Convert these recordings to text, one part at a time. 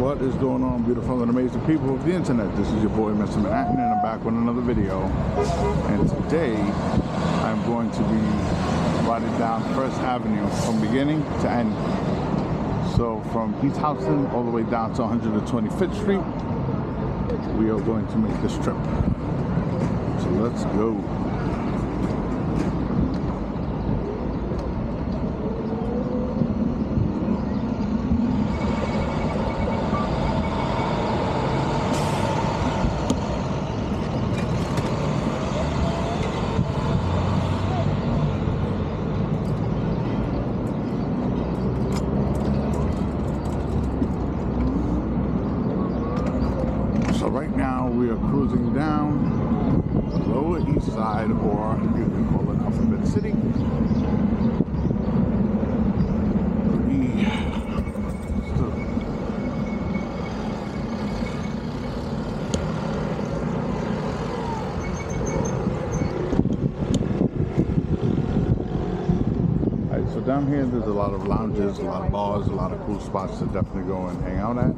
What is going on, beautiful and amazing people of the internet? This is your boy Mr. Manhattan, and I'm back with another video. And today I'm going to be riding down First Avenue from beginning to end. So from East Houston all the way down to 125th Street, we are going to make this trip. So let's go. So right now we are cruising down the Lower East Side, or you can call it Alphabet City. Alright, so down here there's a lot of lounges, a lot of bars, a lot of cool spots to definitely go and hang out at.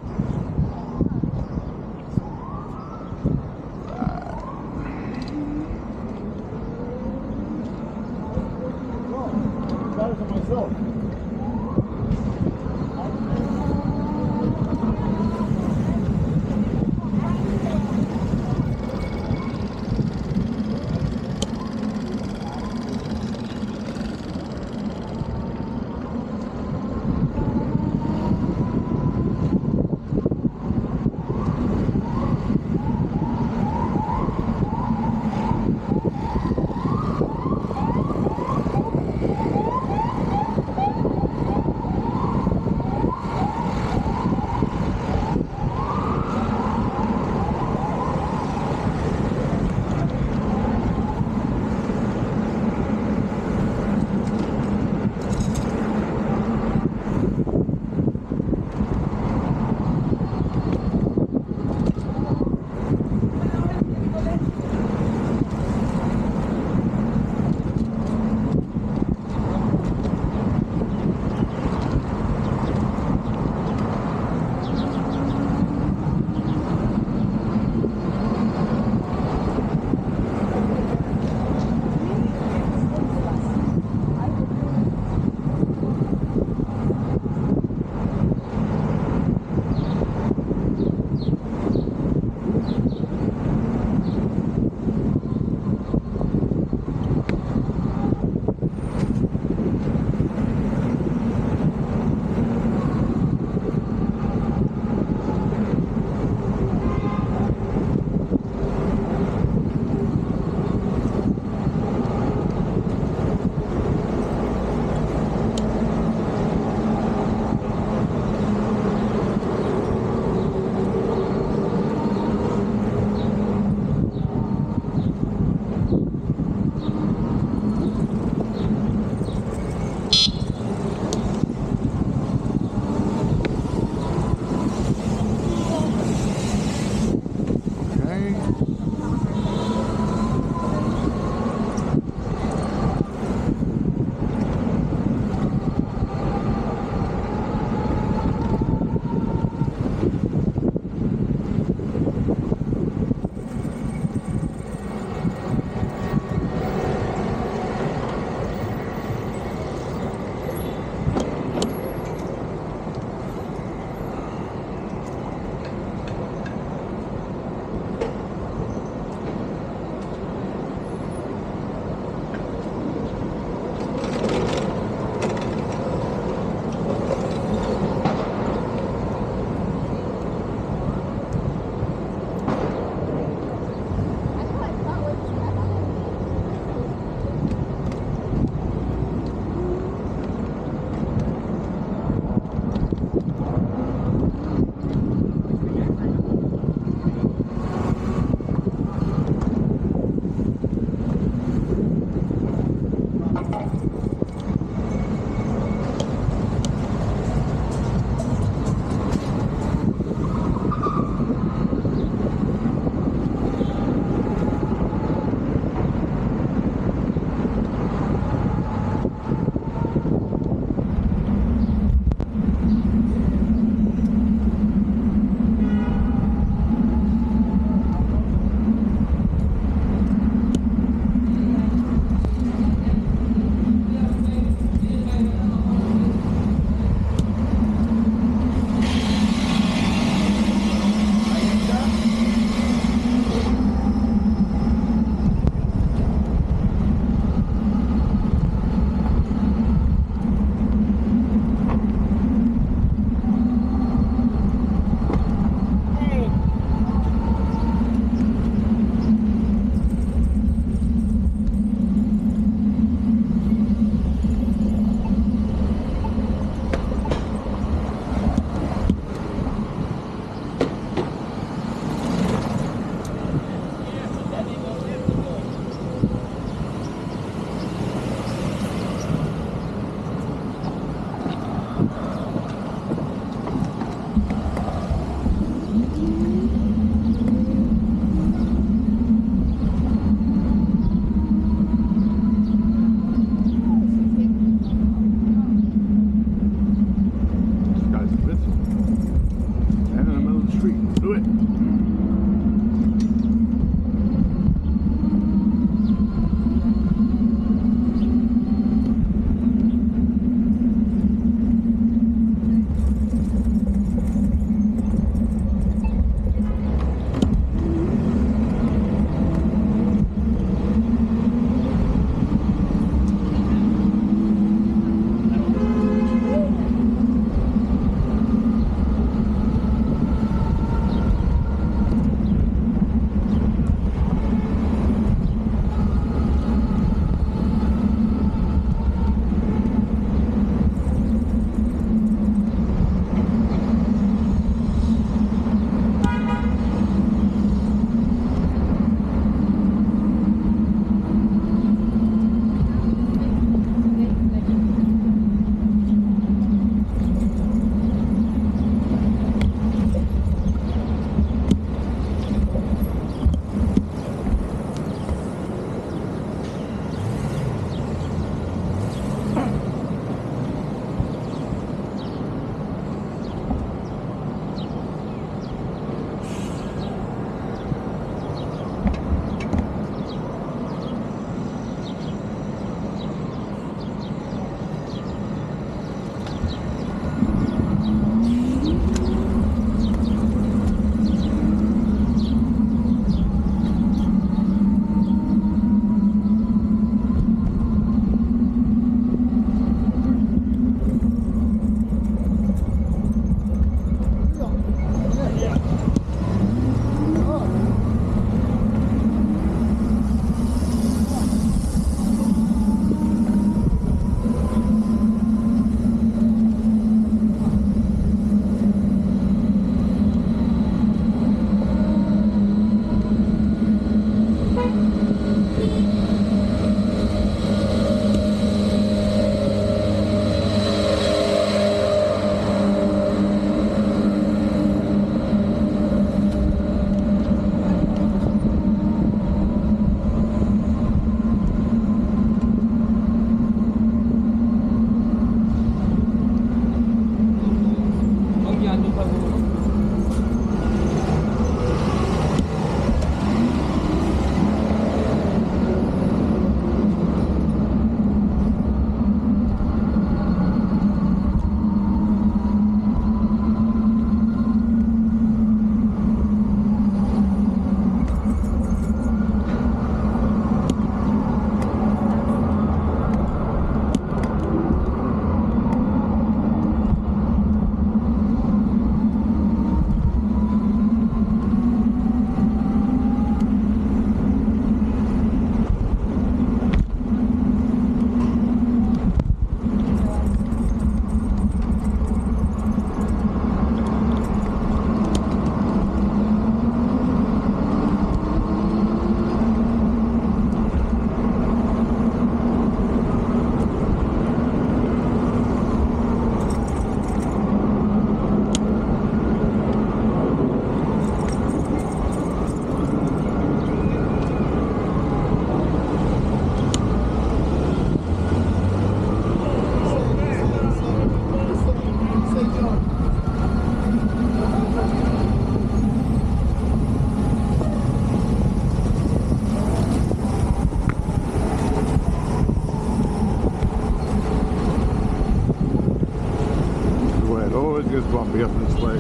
It's bumpy up this way.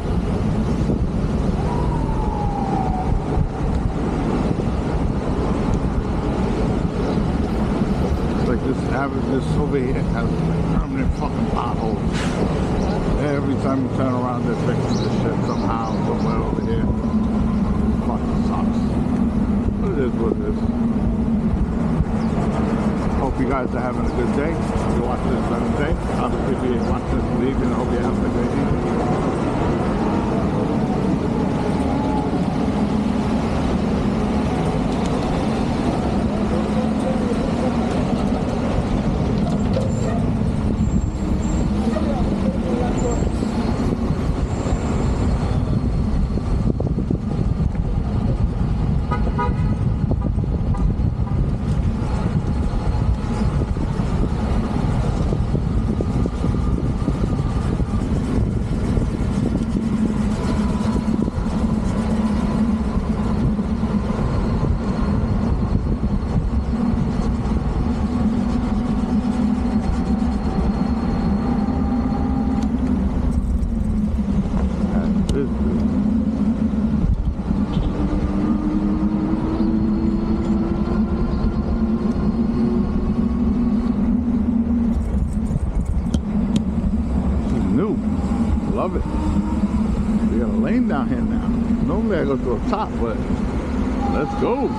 It's like this over here has permanent fucking potholes. Every time you turn around, they're fixing this shit somehow, somewhere over here. It fucking sucks. But it is what it is. Hope you guys are having a good day. If you're watching this on the day, obviously if you're watching this in the evening, I hope you're having a great evening. Love it. We got a lane down here now. Normally I go to the top, but let's go.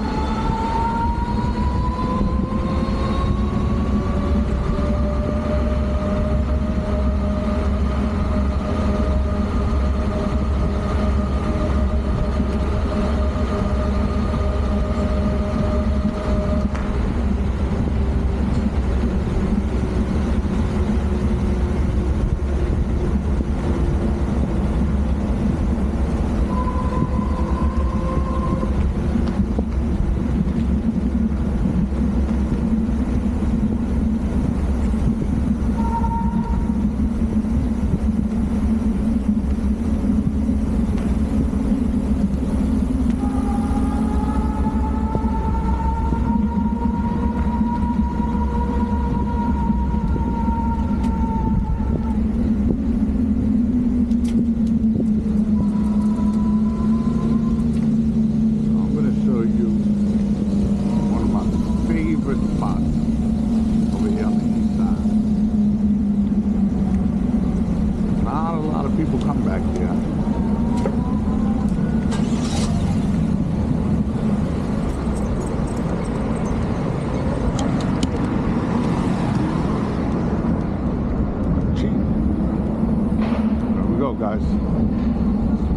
Guys,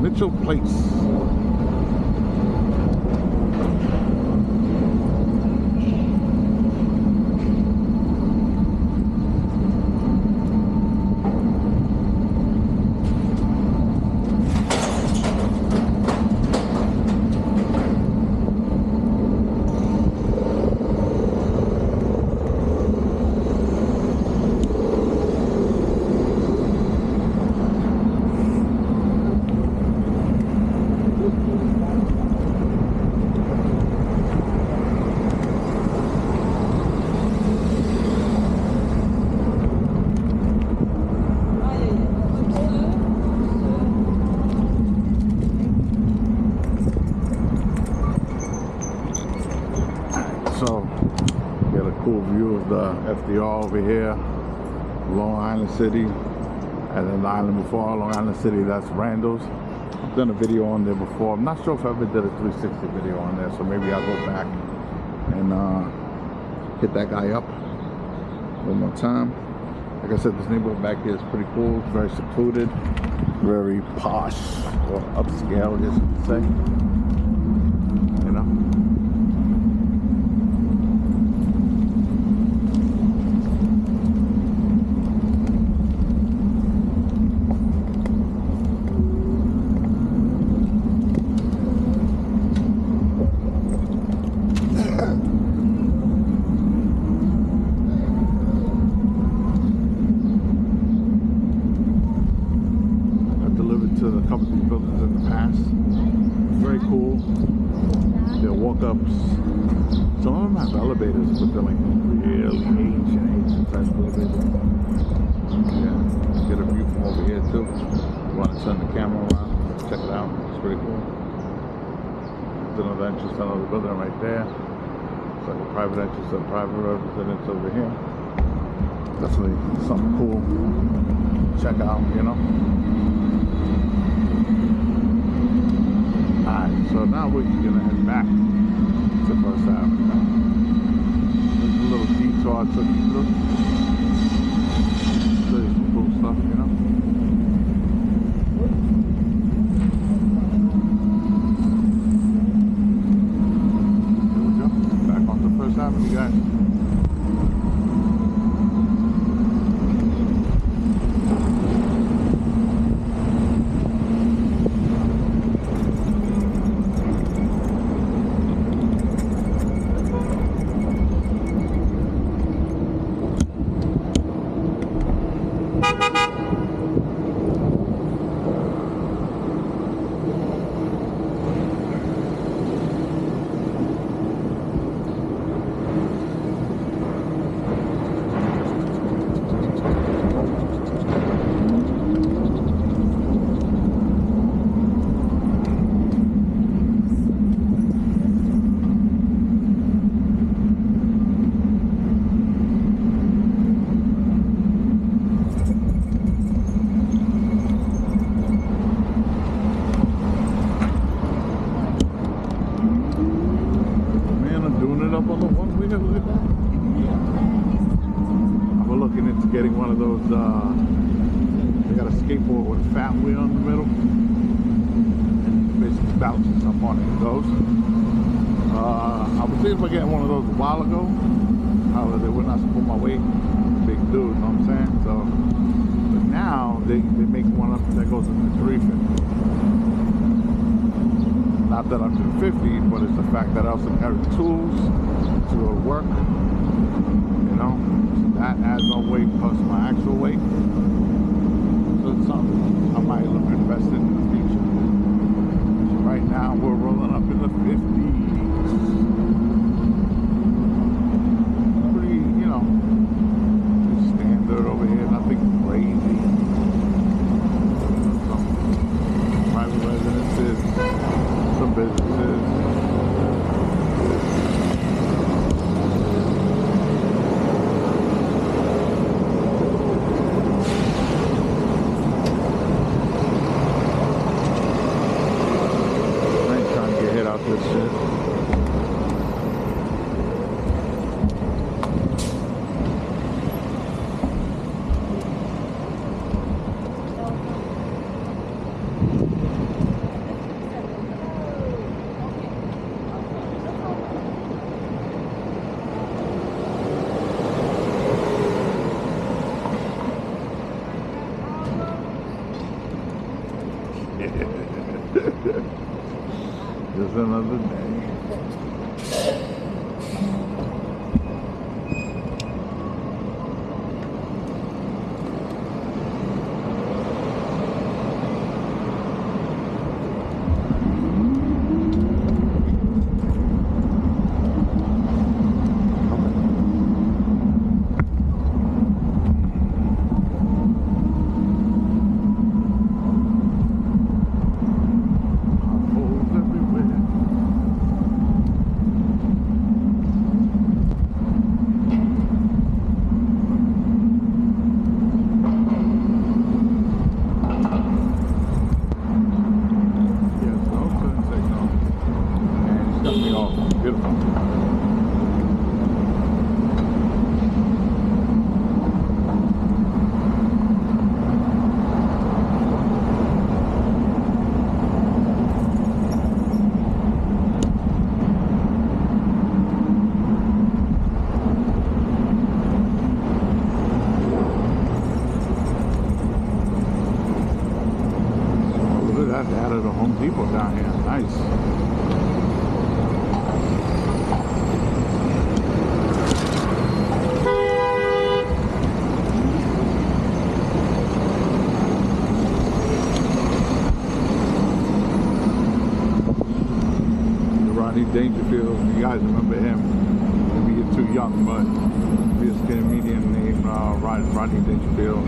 Mitchell Place. was the FDR over here, Long Island City, and then the island before Long Island City, that's Randall's. I've done a video on there before. I'm not sure if I ever did a 360 video on there, so maybe I'll go back and hit that guy up one more time. Like I said, this neighborhood back here is pretty cool. It's very secluded, very posh, or upscale, I guess you could say. You know? To a couple of these buildings in the past. Very cool. They're walk-ups. Some of them have elevators, but they're like really ancient type elevators. Yeah, get a view from over here too. You want to turn the camera around, check it out. It's pretty cool. There's another entrance to another building right there. It's like a private entrance to a private residence over here. Definitely something cool. Check out, you know. Alright, so now we're gonna head back to First Avenue. There's a little detour I took you through. Show you some cool stuff, you know. Here we go. Back onto First Avenue, guys. Getting one of those, they got a skateboard with a fat wheel in the middle, and it basically bounces up on it and goes. I was thinking about getting one of those a while ago. However, they would not support my weight. Big dude, you know what I'm saying? So, but now they make one up that goes into 350. Not that I'm 250, but it's the fact that I also carry tools to go to work, you know? That adds on weight plus my actual weight. So it's something I might look to invest in the future. So right now we're rolling up in the 50s. Pretty, you know, standard over here, nothing crazy. Some private residences, some businesses. This shit. Just another day. that, they added a Home Depot down here. Nice. Dangerfield, you guys remember him. Maybe you're too young, but he's a comedian named Rodney Dangerfield.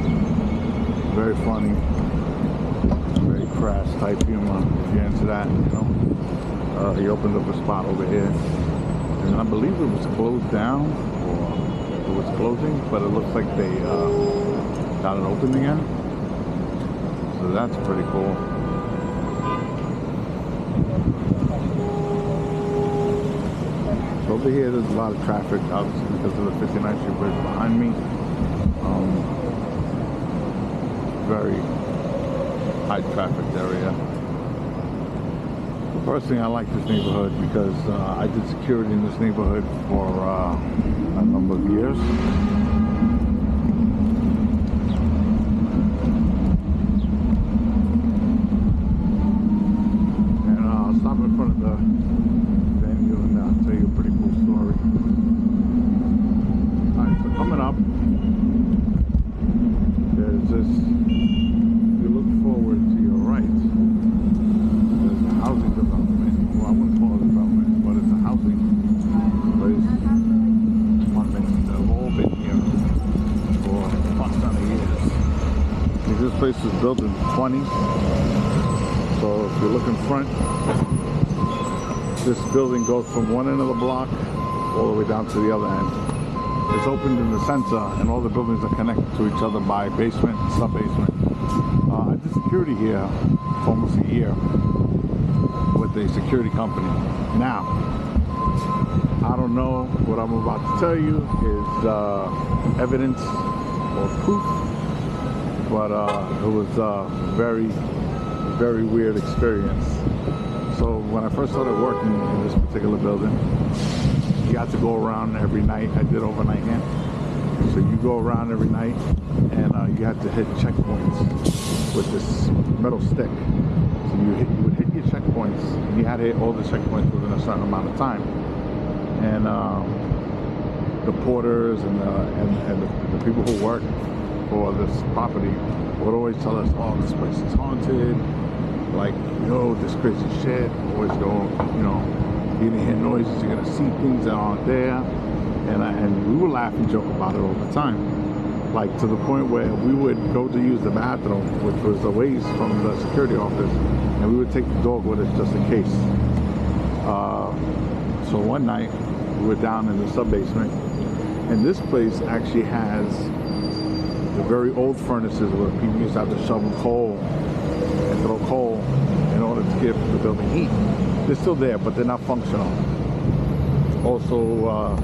Very funny, very crass type humor, if you're into that, you know. He opened up a spot over here, and I believe it was closed down, or it was closing, but it looks like they got it open again. So that's pretty cool. Over here, there's a lot of traffic, obviously, because of the 59th Street Bridge behind me. Very high traffic area. Personally, I like this neighborhood because I did security in this neighborhood for a number of years. And I'll stop in front of the venue and I'll tell you a pretty cool story. Alright, so coming up, there's this, if you look forward to your right, there's a housing development. Well, I wouldn't call it a development, but it's a housing place. They've all been here for a ton of years. This place was built in the 20s. So if you look in front, this building goes from one end of the block all the way down to the other end. It's opened in the center, and all the buildings are connected to each other by basement and sub-basement. I did security here for almost a year with a security company. Now, I don't know what I'm about to tell you is evidence or proof, but it was a very, very weird experience. So when I first started working in this particular building, you got to go around every night. I did overnight here. So you go around every night and you had to hit checkpoints with this metal stick. So you would hit your checkpoints, and you had to hit all the checkpoints within a certain amount of time. And the porters and the people who work for this property would always tell us, oh, this place is haunted. Like, yo, this crazy shit. Always go, you know, you're gonna hear noises, you're gonna see things that aren't there. And we would laugh and joke about it all the time. Like, to the point where we would go to use the bathroom, which was a ways from the security office, and we would take the dog with us just in case. So one night, we were down in the sub-basement, and this place actually has the very old furnaces where people used to have to shovel coal and throw coal in order to give the building heat. They're still there, but they're not functional. Also,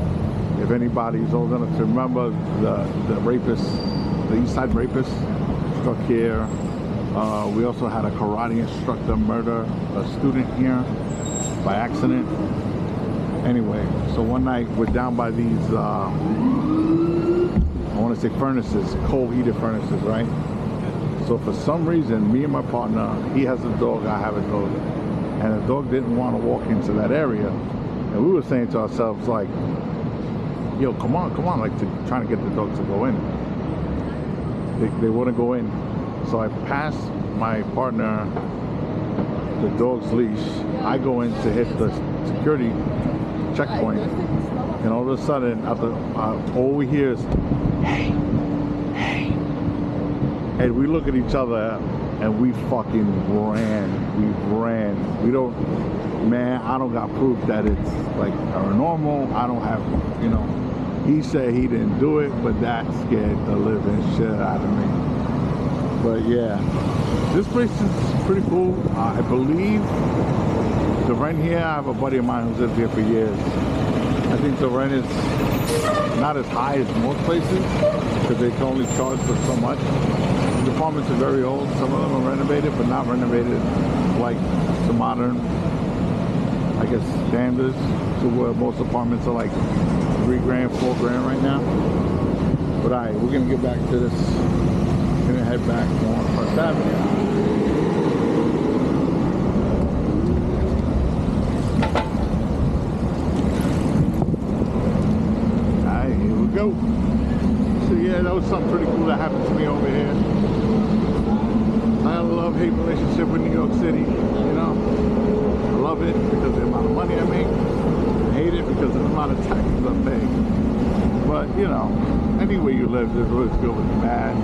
if anybody's old enough to remember the rapist, the East Side rapist struck here. We also had a karate instructor murder a student here by accident. Anyway, so one night we're down by these, I want to say furnaces, coal heated furnaces, right? So for some reason, me and my partner, he has a dog, I have a dog, and the dog didn't want to walk into that area. And we were saying to ourselves, like, yo, come on, like trying to get the dog to go in. They wouldn't go in. So I passed my partner the dog's leash. I go in to hit the security checkpoint, and all of a sudden, all we hear is, hey, hey. And we look at each other and we fucking ran. We ran. We don't, man, I don't got proof that it's like paranormal. I don't have, you know, he said he didn't do it, but that scared the living shit out of me. But yeah, this place is pretty cool. I believe the rent here, I have a buddy of mine who's lived here for years. I think the rent is not as high as most places because they can only charge for so much. The apartments are very old. Some of them are renovated, but not renovated like the modern, I guess, standards, to where most apartments are like $3 grand, $4 grand right now. But alright, we're gonna get back to this. We're gonna head back on First Avenue. you know. I love it because of the amount of money I make. I hate it because of the amount of taxes I pay. But, you know, any way you live, there's always good and bad.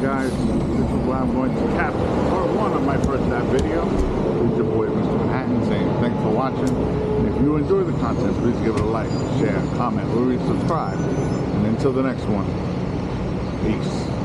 Guys, this is where I'm going to cap part 1 of my first app video. This is your boy Mr.Manhattan saying thanks for watching. And if you enjoy the content, please give it a like, share, comment, or subscribe. And until the next one, peace.